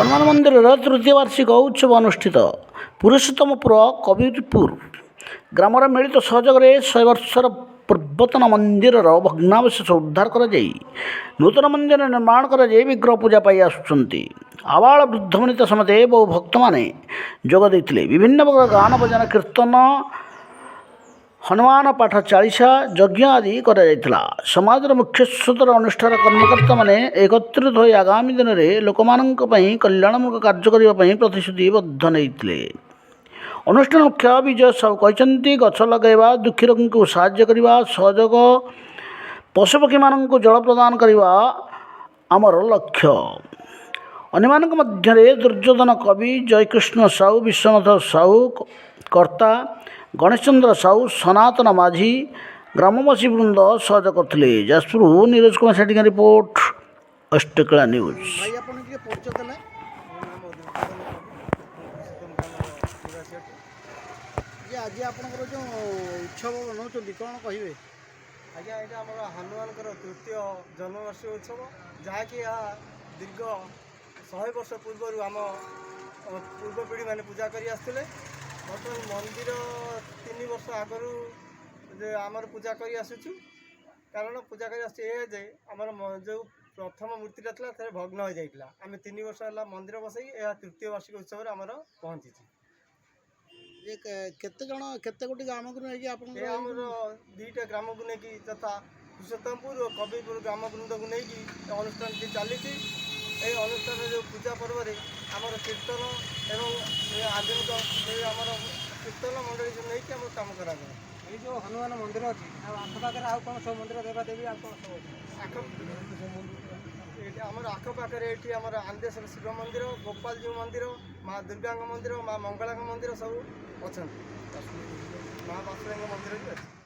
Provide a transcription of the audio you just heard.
हनुमान मंदिर तृतीय वार्षिक उत्सव अनुष्ठित पुरुषोत्तमपुर कविपुर ग्राम मिलित सहयोग 100 वर्षर पूर्वतन मंदिर भग्नावशेष उद्धार कर नूतन मंदिर निर्माण कर विग्रह पूजा पाई आसुंच आबाल वृद्ध वनित समेत बहु भक्त मैंने जोग देते विभिन्न प्रकार गान बजान कीर्तन हनुमान पाठ चालीसा यज्ञ आदि करा समाज मुख्य स्रोतर अनुष्ठान कर्मकर्ता मैंने एकत्रित हो आगामी दिन में लोक कल्याणमूलक कार्य करने प्रतिश्रुतिबद्ध नहीं अनुष्ठान मुख्य विजय साहू कहते गछ लगेगा दुखी रोगी को साहाय्य करने सहयोग पशुपक्षी मान जल प्रदान करने आमर लक्ष्य अन्य मध्य दुर्योधन कवि जयकृष्ण साहू विश्वनाथ साहू कर्ता गणेश चंद्र साहू सनातन माझी ग्रामवासी वृंद सहयोग करते जाजपुर नीरज कुमार सेठी रिपोर्ट अष्टकला न्यूज। आज आप जो उत्सव बनाऊँ कौन कहे आज्ञा यहाँ आम हनुमान तृतीय जन्मवार्षिक उत्सव जहाँकि दीर्घ 100 वर्ष पूर्व आम पूर्व पीढ़ी मैंने पूजा कर आसते बर्तमान मंदिर 3 वर्ष आगु आमर पूजा कर आसुचु कारण पूजा कर आमर जो प्रथम मूर्तिटा था भग्न हो जाता आम 3 वर्ष है मंदिर बसई यह तृतीय वार्षिक उत्सव आमर पहुँची केते गोटी ग्राम को नहीं आमर 2टा ग्राम को लेकिन तथा पुरुषोत्तमपुर और कविपुर ग्राम वृंद को लेकिन अनुष्ठान चली अनुष्ठान जो पूजा पर्व आमर कीर्तन एवं आधुनिक आमर कीर्तन मंडली जो नहीं आम कम करा ये जो हनुमान मंदिर अच्छी आखपाखे आउ कौन सब मंदिर देवादेवी आउ कौन सब आमर आखपाखे ये आम आंदेश्वर शिव मंदिर गोपालजी मंदिर माँ दुर्गा मंदिर माँ मंगला मंदिर सब अच्छा माँ बासुरी मंदिर भी अच्छे।